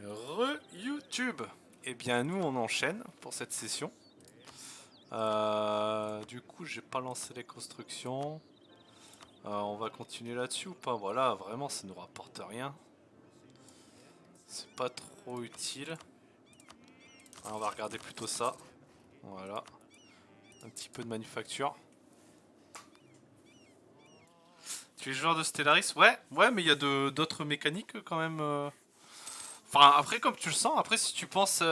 Re-YouTube. Eh bien, nous, on enchaîne pour cette session. Du coup, j'ai pas lancé les constructions. On va continuer là-dessus ou pas? Voilà, vraiment, ça nous rapporte rien. C'est pas trop utile. On va regarder plutôt ça. Voilà. Un petit peu de manufacture. Tu es joueur de Stellaris? Ouais, ouais, mais il y a d'autres mécaniques quand même. Enfin, après, comme tu le sens, après, si tu penses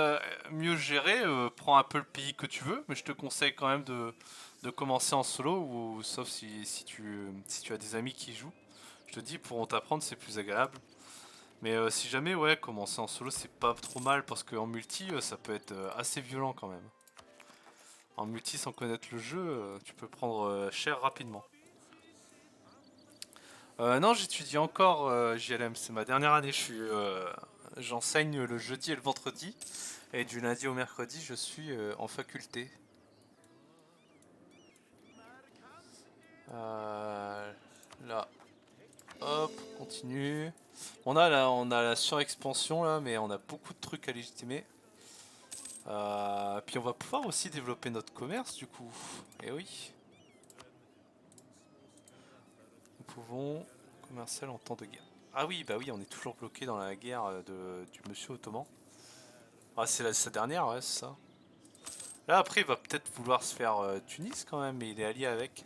mieux gérer, prends un peu le pays que tu veux, mais je te conseille quand même de commencer en solo, ou sauf si tu as des amis qui jouent. Je te dis, pour t'apprendre, c'est plus agréable. Mais si jamais, ouais, commencer en solo, c'est pas trop mal, parce qu'en multi, ça peut être assez violent quand même. En multi, sans connaître le jeu, tu peux prendre cher rapidement. Non, j'étudie encore JLM, c'est ma dernière année. J'enseigne le jeudi et le vendredi. Et du lundi au mercredi, je suis en faculté. Là, hop, continue. On a la surexpansion là, mais on a beaucoup de trucs à légitimer. Puis on va pouvoir aussi développer notre commerce du coup. Et oui, nous pouvons commercial en temps de guerre. Ah oui, bah oui, on est toujours bloqué dans la guerre du monsieur ottoman. Ah, c'est sa dernière, ouais, c'est ça. Là après, il va peut-être vouloir se faire Tunis quand même, mais il est allié avec.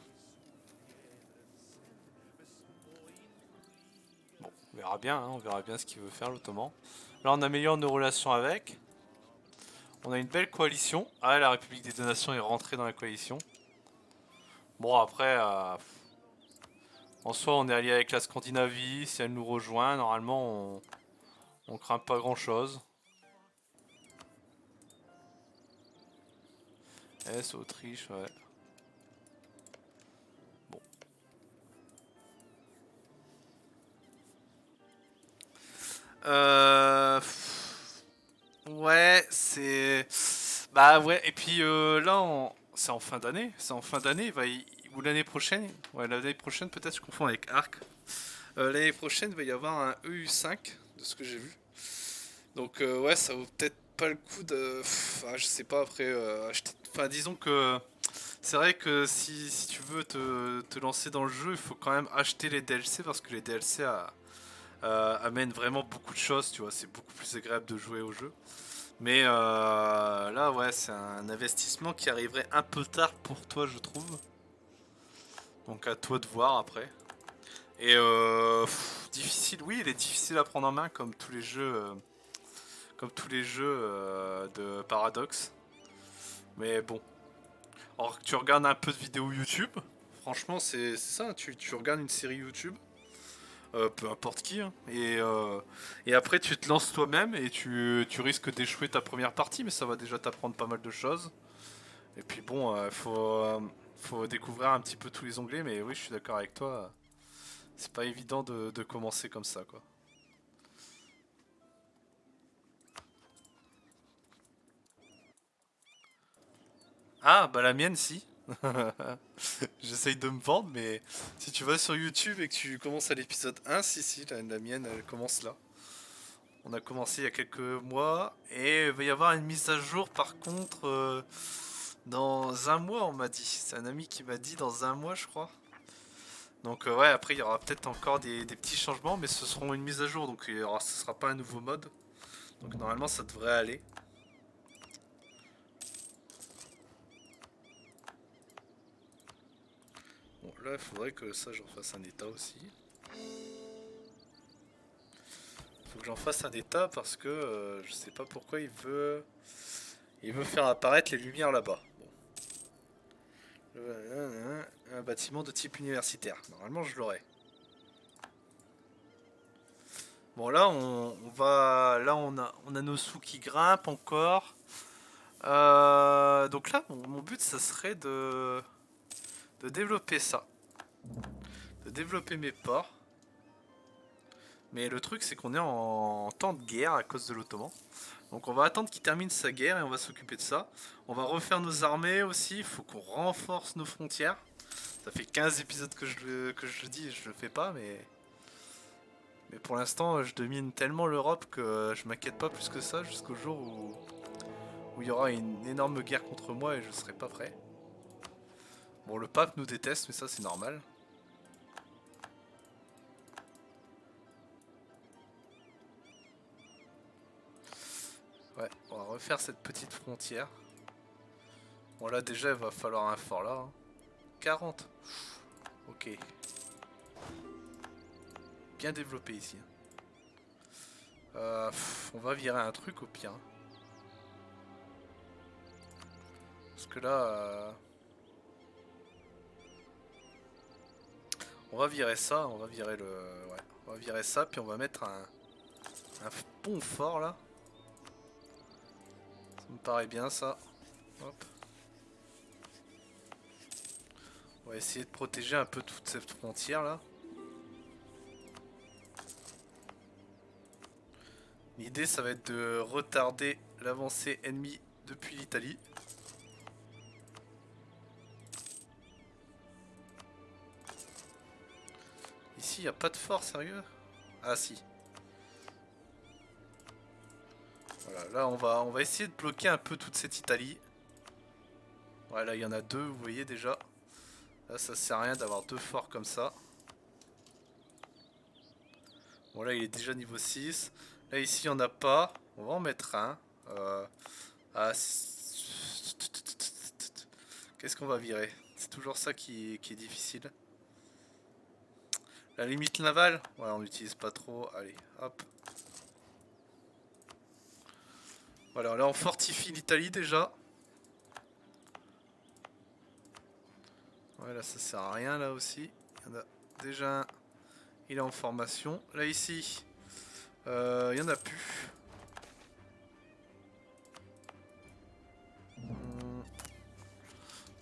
Bon, on verra bien, hein, on verra bien ce qu'il veut faire l'Ottoman. Là, on améliore nos relations avec. On a une belle coalition. Ah, la République des deux Nations est rentrée dans la coalition. Bon, après, en soi, on est allié avec la Scandinavie. Si elle nous rejoint, normalement, on craint pas grand-chose. Autriche, ouais. Bon. Euh... Ouais, c'est... Bah ouais, et puis là, c'est en fin d'année. C'est en fin d'année, ou l'année prochaine. Ouais, l'année prochaine, peut-être, je confonds avec Arc. L'année prochaine, il va y avoir un EU5, de ce que j'ai vu. Donc ouais, ça vaut peut-être pas le coup de... je sais pas, après, acheter... Enfin, disons que c'est vrai que si tu veux te lancer dans le jeu, il faut quand même acheter les DLC, parce que les DLC amènent vraiment beaucoup de choses, tu vois. C'est beaucoup plus agréable de jouer au jeu. Mais là, ouais, c'est un investissement qui arriverait un peu tard pour toi, je trouve. Donc à toi de voir après. Et difficile, oui, il est difficile à prendre en main comme tous les jeux de Paradox. Mais bon, alors que tu regardes un peu de vidéos YouTube, franchement c'est ça, tu regardes une série YouTube, peu importe qui, hein, et après tu te lances toi-même et tu risques d'échouer ta première partie, mais ça va déjà t'apprendre pas mal de choses. Et puis bon, faut découvrir un petit peu tous les onglets, mais oui, je suis d'accord avec toi, c'est pas évident de commencer comme ça, quoi. Ah, bah la mienne, si. J'essaye de me vendre, mais si tu vas sur YouTube et que tu commences à l'épisode 1, si, la mienne, elle commence là. On a commencé il y a quelques mois, et il va y avoir une mise à jour par contre dans un mois, on m'a dit. C'est un ami qui m'a dit dans un mois, je crois. Donc ouais, après il y aura peut-être encore des petits changements, mais ce seront une mise à jour, donc ce sera pas un nouveau mode. Donc normalement ça devrait aller. Bon, là il faudrait que ça j'en fasse un état aussi. Faut que j'en fasse un état parce que je sais pas pourquoi il veut faire apparaître les lumières là-bas. Bon. Un bâtiment de type universitaire. Normalement je l'aurai. Bon là on a nos sous qui grimpent encore. Donc là mon but ça serait de développer ça, de développer mes ports. Mais le truc c'est qu'on est en temps de guerre à cause de l'Ottoman. Donc on va attendre qu'il termine sa guerre et on va s'occuper de ça. On va refaire nos armées aussi, il faut qu'on renforce nos frontières. Ça fait 15 épisodes que je le dis et je le fais pas, mais Mais pour l'instant, je domine tellement l'Europe que je m'inquiète pas plus que ça jusqu'au jour où il y aura une énorme guerre contre moi et je serai pas prêt. Bon, le pape nous déteste, mais ça c'est normal. Ouais, on va refaire cette petite frontière. Bon là déjà il va falloir un fort là. Hein. 40. Ok. Bien développé ici. On va virer un truc au pire. Parce que là... on va virer ça, on va virer le... Ouais, on va virer ça, puis on va mettre un pont fort là. Ça me paraît bien ça. Hop. On va essayer de protéger un peu toute cette frontière là. L'idée ça va être de retarder l'avancée ennemie depuis l'Italie. Ici il n'y a pas de fort sérieux? Ah si. Voilà, là on va essayer de bloquer un peu toute cette Italie. Voilà, il y en a deux, vous voyez déjà. Là ça sert à rien d'avoir deux forts comme ça. Bon là il est déjà niveau 6. Là ici il n'y en a pas. On va en mettre un. Qu'est-ce qu'on va virer? C'est toujours ça qui est difficile. La limite navale? Ouais, on n'utilise pas trop. Allez, hop. Voilà, là on fortifie l'Italie déjà. Ouais, là ça sert à rien là aussi. Il y en a déjà un. Il est en formation. Là ici, il y en a plus.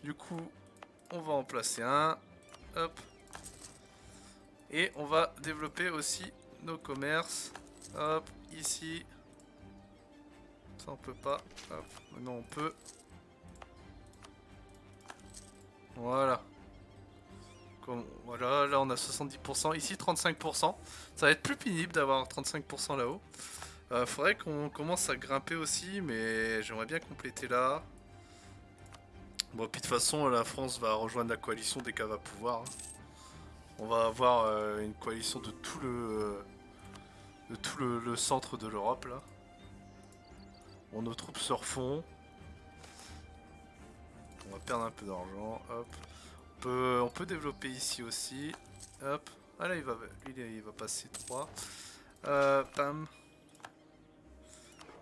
Du coup, on va en placer un. Hop. Et on va développer aussi nos commerces. Hop, ici. Ça on peut pas. Hop, maintenant on peut. Voilà. Voilà, là on a 70%. Ici 35%. Ça va être plus pénible d'avoir 35% là-haut. Faudrait qu'on commence à grimper aussi, mais j'aimerais bien compléter là. Bon, puis de toute façon, la France va rejoindre la coalition dès qu'elle va pouvoir. Hein. On va avoir une coalition de tout le centre de l'Europe là. Bon, nos troupes se refont. On va perdre un peu d'argent. Hop. On peut développer ici aussi. Hop. Ah là, il va passer 3. Pam.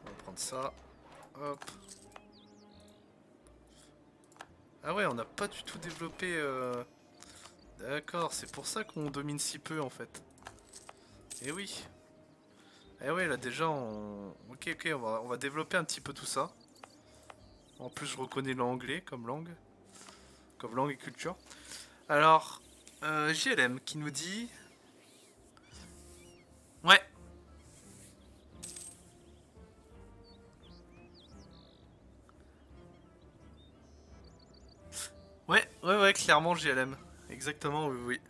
On va prendre ça. Hop. Ah ouais, on n'a pas du tout développé... D'accord, c'est pour ça qu'on domine si peu en fait. Eh oui. Eh ouais, là déjà, Ok, on va développer un petit peu tout ça. En plus, je reconnais l'anglais comme langue. Comme langue et culture. Alors, JLM qui nous dit... Ouais. Ouais, clairement JLM. Exactement, oui, oui.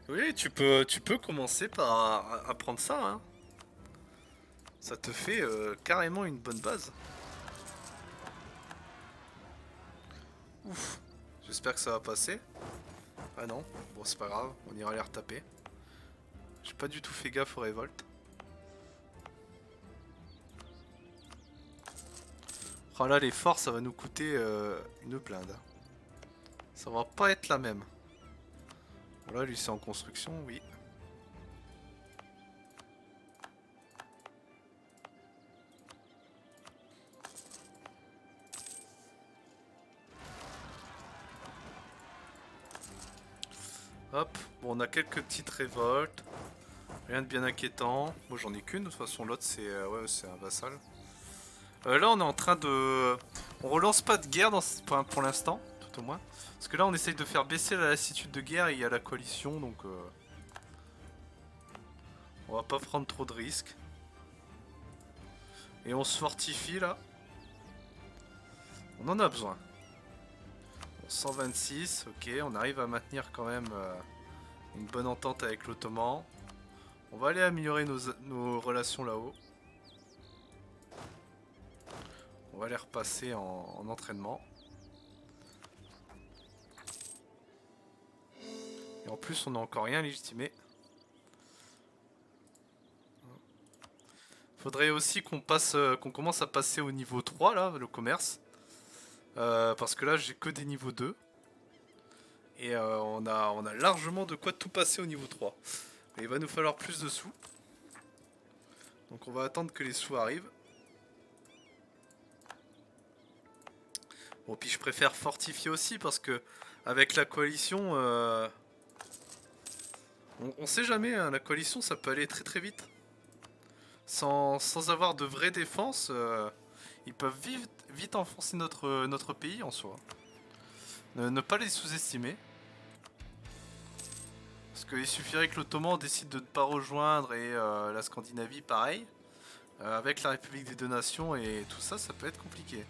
Oui, tu peux commencer par apprendre ça, hein. Ça te fait carrément une bonne base. Ouf. J'espère que ça va passer. Ah non, bon c'est pas grave, on ira les retaper. J'ai pas du tout fait gaffe aux révoltes. Oh là, les forts, ça va nous coûter une blinde. Ça va pas être la même. Voilà, lui c'est en construction, oui. Hop, bon on a quelques petites révoltes. Rien de bien inquiétant. Moi j'en ai qu'une, de toute façon l'autre c'est ouais, c'est un vassal. Là on est en train de... On relance pas de guerre pour l'instant, tout au moins. Parce que là on essaye de faire baisser la lassitude de guerre et il y a la coalition, donc... on va pas prendre trop de risques. Et on se fortifie là. On en a besoin. Bon, 126, ok, on arrive à maintenir quand même une bonne entente avec l'Ottoman. On va aller améliorer nos relations là-haut. On va les repasser en entraînement. Et en plus, on n'a encore rien légitimé. Faudrait aussi qu'on commence à passer au niveau 3 là, le commerce. Parce que là, j'ai que des niveaux 2. Et on a largement de quoi tout passer au niveau 3. Mais il va nous falloir plus de sous. Donc on va attendre que les sous arrivent. Bon, puis je préfère fortifier aussi parce que avec la coalition, on sait jamais, hein, la coalition ça peut aller très très vite. Sans avoir de vraie défense, ils peuvent vite enfoncer notre pays en soi. Ne pas les sous-estimer. Parce qu'il suffirait que l'Ottoman décide de ne pas rejoindre et la Scandinavie pareil. Avec la République des Deux Nations et tout ça, ça peut être compliqué.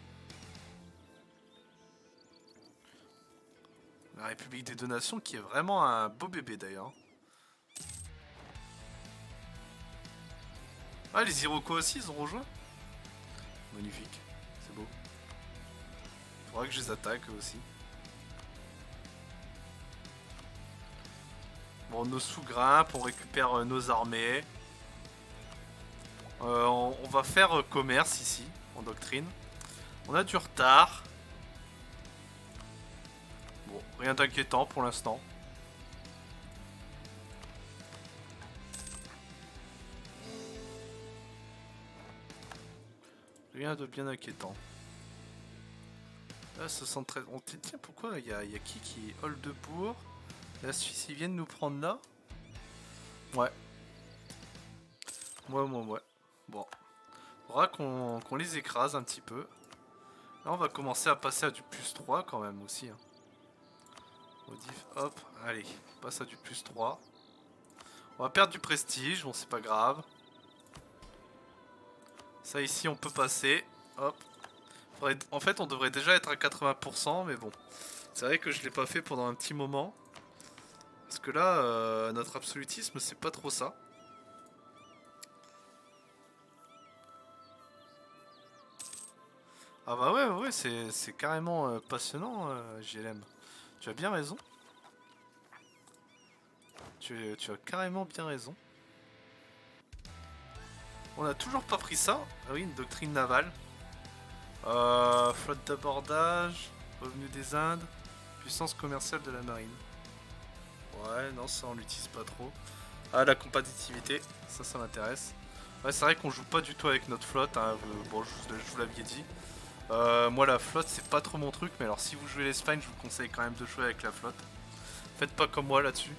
La République des Deux Nations qui est vraiment un beau bébé d'ailleurs. Ah, les Iroquois aussi, ils ont rejoint. Magnifique, c'est beau. Faudra que je les attaque eux aussi. Bon, nos sous grimpent, on récupère nos armées. On va faire commerce ici, en doctrine. On a du retard. Bon, rien d'inquiétant pour l'instant. Rien de bien inquiétant. Là, 73. Tiens, pourquoi il y a qui Oldebourg. La Suisse, ils viennent nous prendre là. Ouais. Ouais. Bon. Faudra qu'on les écrase un petit peu. Là, on va commencer à passer à du plus 3 quand même aussi. Hein. Modif, hop. Allez, on passe à du plus 3. On va perdre du prestige, bon, c'est pas grave. Ça, ici, on peut passer. Hop. En fait, on devrait déjà être à 80%, mais bon. C'est vrai que je l'ai pas fait pendant un petit moment. Parce que là, notre absolutisme, c'est pas trop ça. Ah bah ouais, c'est carrément passionnant, JLM. Tu as bien raison. Tu as carrément bien raison. On a toujours pas pris ça. Ah oui, une doctrine navale. Flotte d'abordage, revenu des Indes, puissance commerciale de la marine. Ouais, non, ça on l'utilise pas trop. Ah, la compatibilité, ça m'intéresse. Ouais, c'est vrai qu'on joue pas du tout avec notre flotte, hein. Bon, je vous l'avais dit. Moi, la flotte, c'est pas trop mon truc, mais alors si vous jouez l'Espagne, je vous conseille quand même de jouer avec la flotte. Faites pas comme moi là-dessus.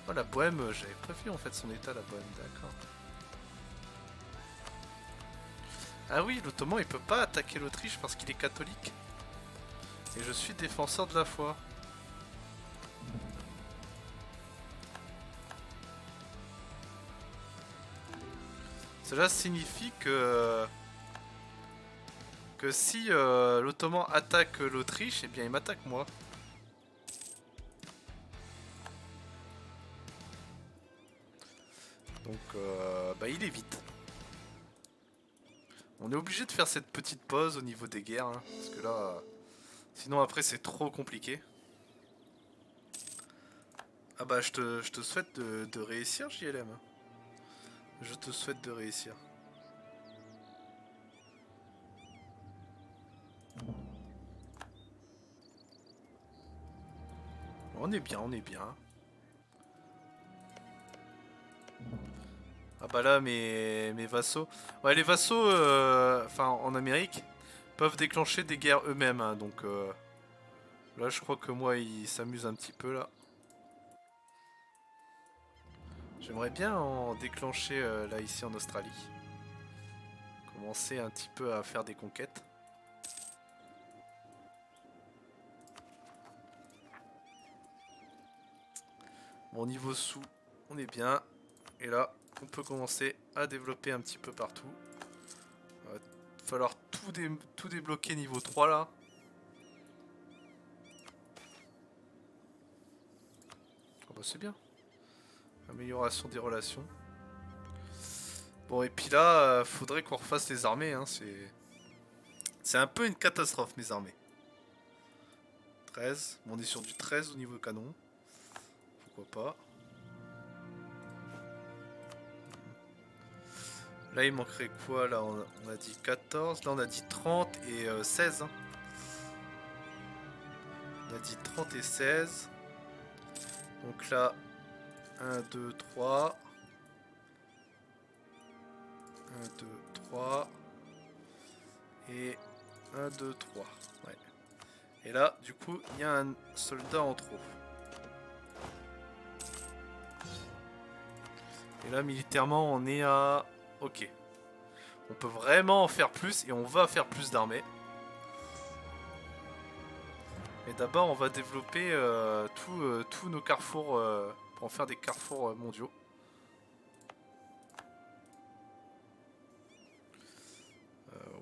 Oh, la Bohème, j'avais pas vu en fait son état, la Bohème, d'accord. Ah oui, l'Ottoman il peut pas attaquer l'Autriche parce qu'il est catholique. Et je suis défenseur de la foi. Cela signifie que si l'Ottoman attaque l'Autriche, eh bien il m'attaque moi. Donc bah il évite. On est obligé de faire cette petite pause au niveau des guerres, hein, parce que là, sinon après c'est trop compliqué. Ah bah je te souhaite de réussir JLM. Je te souhaite de réussir. On est bien, on est bien. Ah bah là mes vassaux. Ouais les vassaux enfin en Amérique peuvent déclencher des guerres eux-mêmes hein, donc là je crois que moi ils s'amusent un petit peu là. J'aimerais bien en déclencher là ici en Australie. Commencer un petit peu à faire des conquêtes. Bon niveau sous on est bien. Et là on peut commencer à développer un petit peu partout. Il va falloir tout débloquer niveau 3 là. Oh bah c'est bien. Amélioration des relations. Bon, et puis là, faudrait qu'on refasse les armées. Hein, c'est un peu une catastrophe, mes armées. 13. Bon, on est sur du 13 au niveau canon. Pourquoi pas. Là, il manquerait quoi? Là, on a dit 14. Là, on a dit 30 et 16. Hein. On a dit 30 et 16. Donc là, 1, 2, 3. 1, 2, 3. Et 1, 2, 3. Ouais. Et là, du coup, il y a un soldat en trop. Et là, militairement, on est à... Ok. On peut vraiment en faire plus et on va faire plus d'armées. Et d'abord, on va développer tous nos carrefours pour en faire des carrefours mondiaux.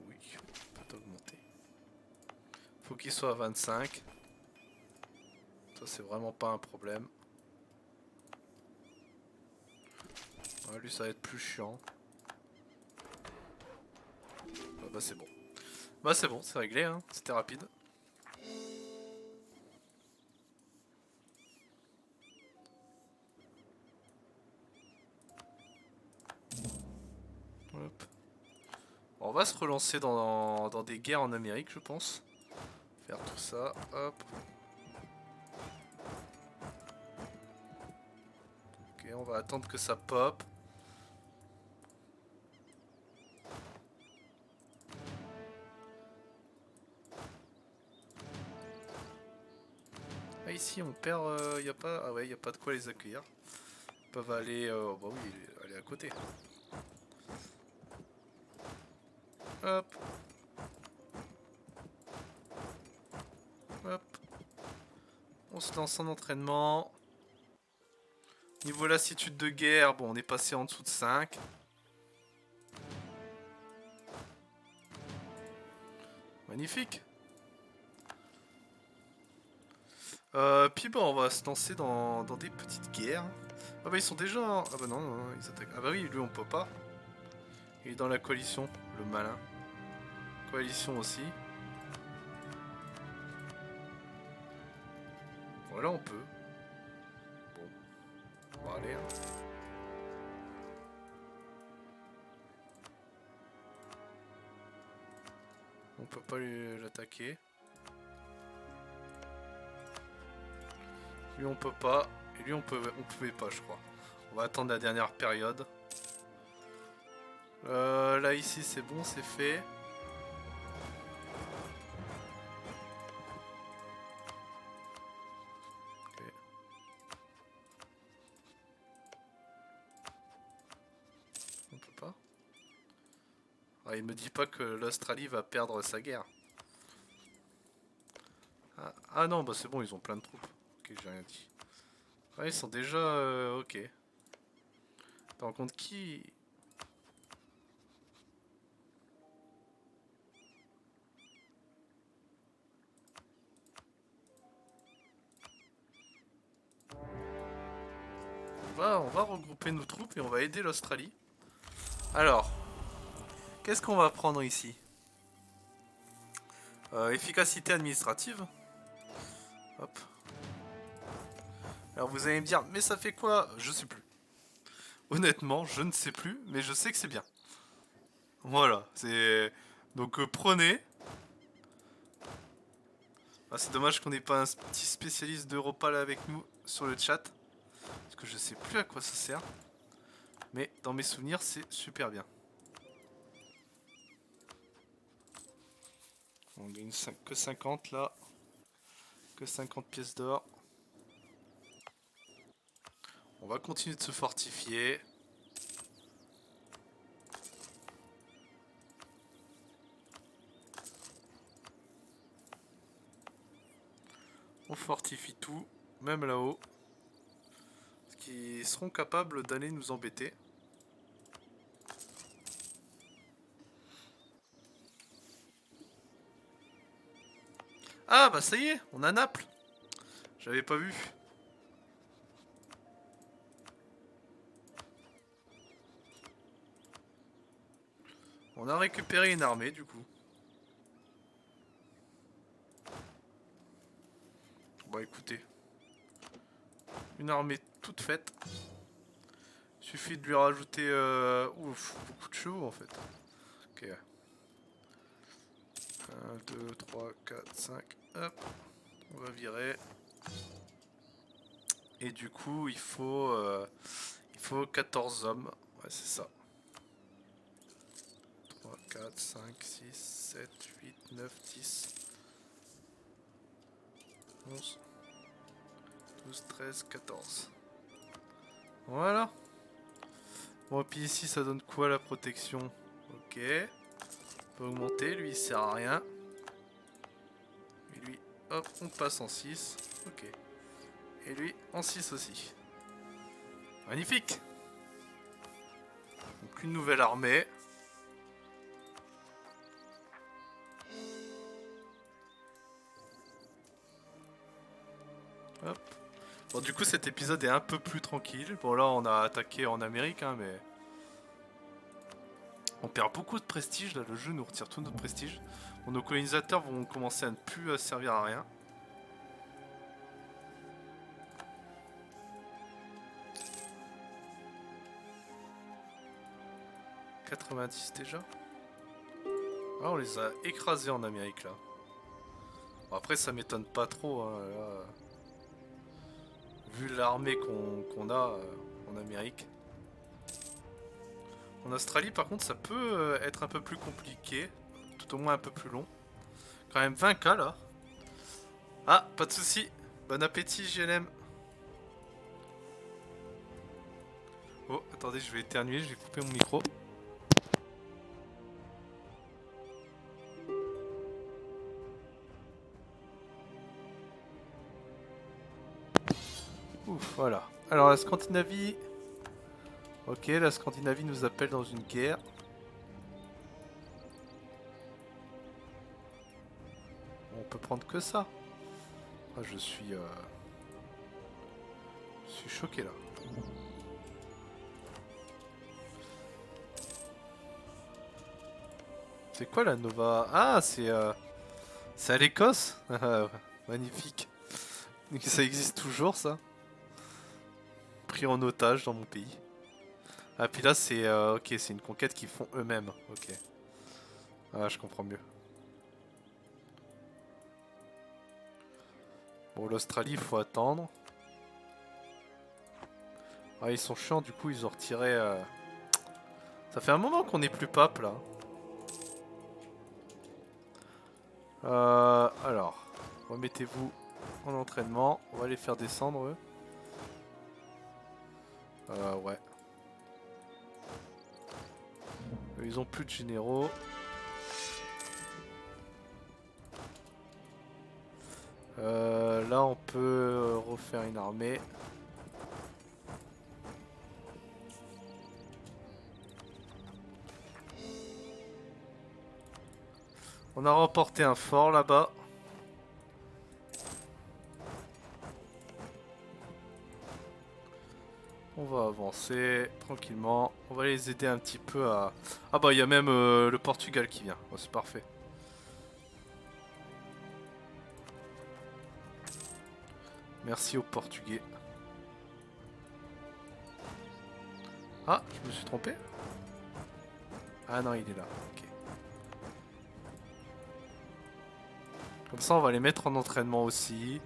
Oui, on peut augmenter. Faut qu'il soit à 25. Ça, c'est vraiment pas un problème. Ouais, lui, ça va être plus chiant. Ah, bah, c'est bon. Bah, c'est bon, c'est réglé, hein. C'était rapide. Hop. On va se relancer dans des guerres en Amérique, je pense. Faire tout ça, hop. Ok, on va attendre que ça pop. Ah, ici on perd, y a pas, ah ouais, y a pas de quoi les accueillir. Ils peuvent aller, bah oui, aller à côté. Hop. Hop. On se lance en entraînement. Niveau lassitude de guerre, bon, on est passé en dessous de 5. Magnifique. Puis bon, on va se lancer dans des petites guerres. Ah bah ils sont déjà... Ah bah non, non, ils attaquent. Ah bah oui, lui on peut pas. Il est dans la coalition, le malin. Coalition aussi. Voilà, on peut. Bon, on va aller. Hein. On peut pas l'attaquer. Lui on peut pas. Et lui on pouvait pas, je crois. On va attendre la dernière période. Là ici c'est bon, c'est fait. Okay. On peut pas. Ah, il me dit pas que l'Australie va perdre sa guerre. Ah non, bah c'est bon, ils ont plein de troupes. Ok, j'ai rien dit. Ah, ils sont déjà... ok. Par contre, qui... On va regrouper nos troupes et on va aider l'Australie. Alors, qu'est-ce qu'on va prendre ici? Efficacité administrative. Hop. Alors vous allez me dire, mais ça fait quoi? Je sais plus. Honnêtement, je ne sais plus, mais je sais que c'est bien. Voilà, c'est... Donc prenez. Ah, c'est dommage qu'on n'ait pas un petit spécialiste d'Europa là avec nous sur le chat. Parce que je sais plus à quoi ça sert. Mais dans mes souvenirs, c'est super bien. On gagne que 50 là. Que 50 pièces d'or. On va continuer de se fortifier. On fortifie tout, même là-haut. Parce qu'ils seront capables d'aller nous embêter. Ah bah ça y est, on a Naples. J'avais pas vu. On a récupéré une armée du coup. Bon écoutez. Une armée toute faite. Suffit de lui rajouter ouf, beaucoup de chevaux en fait. Ok. 1, 2, 3, 4, 5. Hop. On va virer. Et du coup il faut 14 hommes. Ouais c'est ça. 3, 4, 5, 6, 7, 8, 9, 10, 11, 12, 13, 14. Voilà. Bon, et puis ici, ça donne quoi la protection? Ok. On peut augmenter. Lui, il sert à rien. Et lui, hop, on passe en 6. Ok. Et lui, en 6 aussi. Magnifique. Donc, une nouvelle armée. Hop. Bon, du coup, cet épisode est un peu plus tranquille. Bon, là, on a attaqué en Amérique, hein, mais... On perd beaucoup de prestige, là, le jeu nous retire tout notre prestige. Bon, nos colonisateurs vont commencer à ne plus servir à rien. « 90 déjà. Ah, on les a écrasés en Amérique, là. Bon, après, ça m'étonne pas trop, hein, là, vu l'armée qu'on a en Amérique. En Australie, par contre, ça peut être un peu plus compliqué. Tout au moins un peu plus long. Quand même 20 cas, là. Ah, pas de soucis. Bon appétit, JLM. Oh, attendez, je vais éternuer, je vais couper mon micro. Ouf, voilà. Alors, la Scandinavie... Ok, la Scandinavie nous appelle dans une guerre. On peut prendre que ça. Ah, je suis choqué, là. C'est quoi la Nova? Ah, c'est à l'Écosse. Magnifique. Donc ça existe toujours, ça. Pris en otage dans mon pays. Ah, puis là, c'est ok, c'est une conquête qu'ils font eux-mêmes. Ok. Ah, je comprends mieux. Bon, l'Australie, il faut attendre. Ah, ils sont chiants, du coup, ils ont retiré... Ça fait un moment qu'on n'est plus pape, là. Alors, remettez-vous en entraînement. On va les faire descendre, eux. Ouais. Eux, ils ont plus de généraux. Là, on peut refaire une armée. On a remporté un fort là-bas. On va avancer tranquillement. On va les aider un petit peu à... Ah bah il y a même le Portugal qui vient. Oh, c'est parfait. Merci aux Portugais. Ah, je me suis trompé? Ah non, il est là. Ok. Comme ça, on va les mettre en entraînement aussi.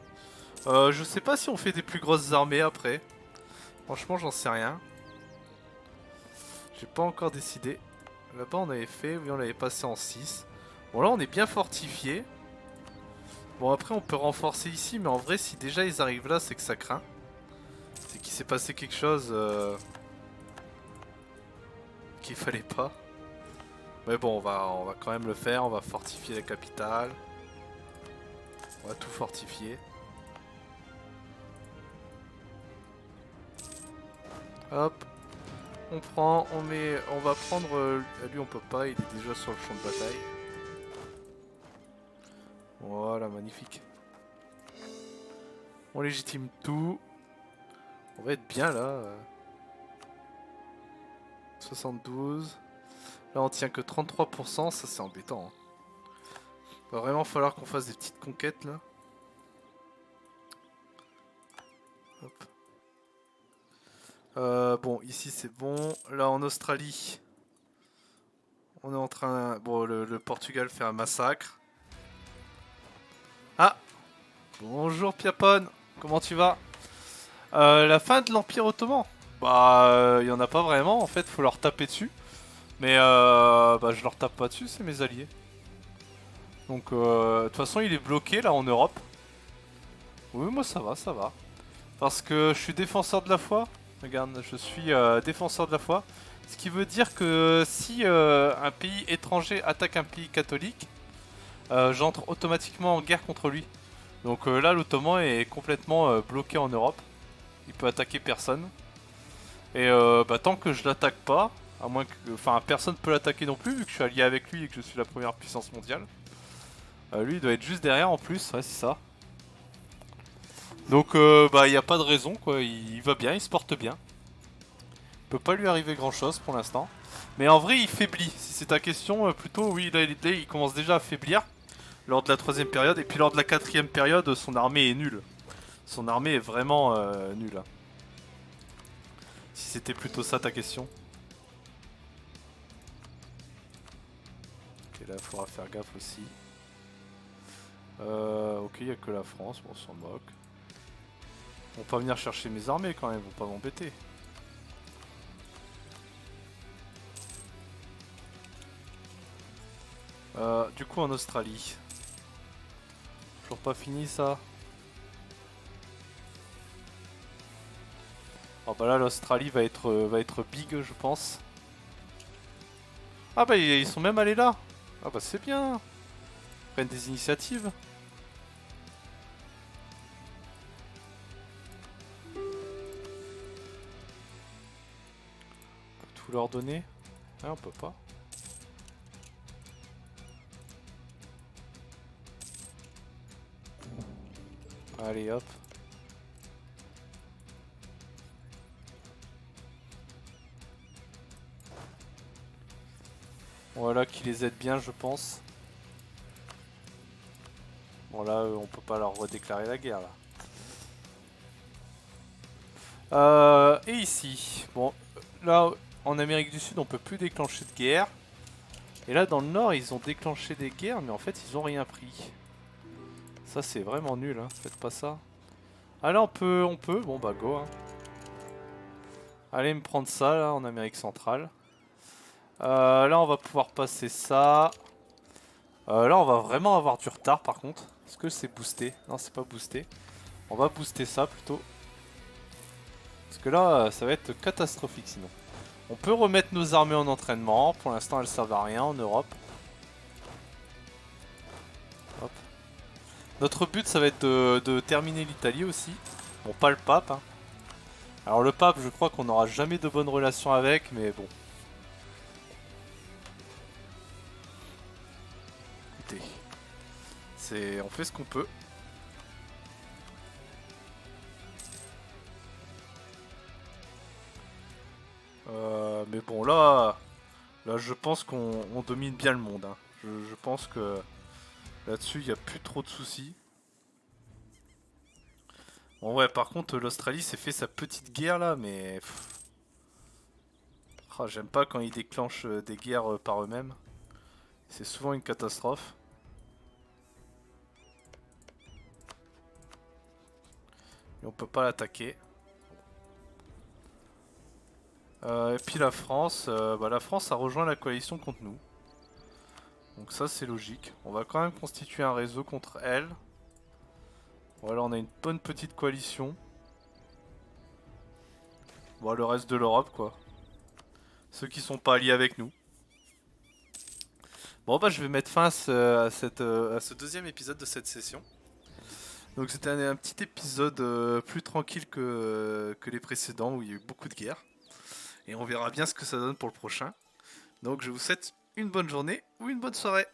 Je sais pas si on fait des plus grosses armées après. Franchement, j'en sais rien. J'ai pas encore décidé. Là-bas, on avait fait... Oui, on l'avait passé en 6. Bon, là, on est bien fortifié. Bon, après, on peut renforcer ici. Mais en vrai, si déjà ils arrivent là, c'est que ça craint. C'est qu'il s'est passé quelque chose... qu'il fallait pas. Mais bon, on va quand même le faire. On va fortifier la capitale. On va tout fortifier. Hop. On prend, on met, on va prendre... lui on peut pas, il est déjà sur le champ de bataille. Voilà, magnifique. On légitime tout. On va être bien là. 72. Là, on tient que 33%, ça c'est embêtant. Hein. Va vraiment falloir qu'on fasse des petites conquêtes là. Hop. Bon, ici c'est bon. Là en Australie, on est en train. Bon, le Portugal fait un massacre. Ah! Bonjour Piapone, comment tu vas? La fin de l'Empire Ottoman? Bah, il y en a pas vraiment en fait, faut leur taper dessus. Mais bah, je leur tape pas dessus, c'est mes alliés. Donc, de toute façon, il est bloqué là en Europe. Oui, moi ça va, ça va. Parce que je suis défenseur de la foi. Regarde, je suis défenseur de la foi. Ce qui veut dire que si un pays étranger attaque un pays catholique, j'entre automatiquement en guerre contre lui. Donc là, l'Ottoman est complètement bloqué en Europe. Il peut attaquer personne. Et bah, tant que je l'attaque pas, à moins que. Enfin, personne peut l'attaquer non plus, vu que je suis allié avec lui et que je suis la première puissance mondiale. Lui, il doit être juste derrière en plus, ouais, c'est ça. Donc, bah, il n'y a pas de raison, quoi. Il va bien, il se porte bien. Peut pas lui arriver grand chose pour l'instant. Mais en vrai, il faiblit. Si c'est ta question, plutôt, oui, là, il commence déjà à faiblir lors de la troisième période. Et puis lors de la quatrième période, son armée est nulle. Son armée est vraiment nulle. Hein. Si c'était plutôt ça ta question. Ok, là, il faudra faire gaffe aussi. Ok, il n'y a que la France, bon, on s'en moque. Ils vont pas venir chercher mes armées quand même, ils vont pas m'embêter. Du coup, en Australie. Toujours pas fini ça. Oh bah là, l'Australie va être big, je pense. Ah bah, ils sont même allés là. Ah bah, c'est bien. Ils prennent des initiatives. On peut tout leur donner. Ah, on peut pas. Allez, hop. Voilà, qui les aide bien, je pense. Bon, là, on peut pas leur redéclarer la guerre, là. Et ici, bon, là, en Amérique du Sud, on peut plus déclencher de guerre. Et là, dans le Nord, ils ont déclenché des guerres, mais en fait, ils ont rien pris. Ça, c'est vraiment nul, hein. Faites pas ça. Ah là, on peut. Bon, bah, go, hein. Allez me prendre ça, là, en Amérique centrale. Là, on va pouvoir passer ça. Là, on va vraiment avoir du retard, par contre. Est-ce que c'est boosté? Non, c'est pas boosté. On va booster ça, plutôt. Parce que là, ça va être catastrophique, sinon. On peut remettre nos armées en entraînement. Pour l'instant, elles servent à rien en Europe. Hop. Notre but, ça va être de terminer l'Italie aussi. Bon, pas le pape. Hein. Alors le pape, je crois qu'on n'aura jamais de bonnes relations avec, mais bon. Écoutez, on fait ce qu'on peut. Mais bon, là, je pense qu'on domine bien le monde. Hein. Je pense que là-dessus, il n'y a plus trop de soucis. Bon ouais, par contre, l'Australie s'est fait sa petite guerre là, mais... Oh, j'aime pas quand ils déclenchent des guerres par eux-mêmes. C'est souvent une catastrophe. Et on peut pas l'attaquer. Et puis la France, la France a rejoint la coalition contre nous. Donc ça c'est logique. On va quand même constituer un réseau contre elle. Voilà, on a une bonne petite coalition. Bon, le reste de l'Europe quoi. Ceux qui sont pas alliés avec nous. Bon bah je vais mettre fin à ce deuxième épisode de cette session. Donc c'était un petit épisode plus tranquille que les précédents où il y a eu beaucoup de guerres. Et on verra bien ce que ça donne pour le prochain. Donc je vous souhaite une bonne journée ou une bonne soirée.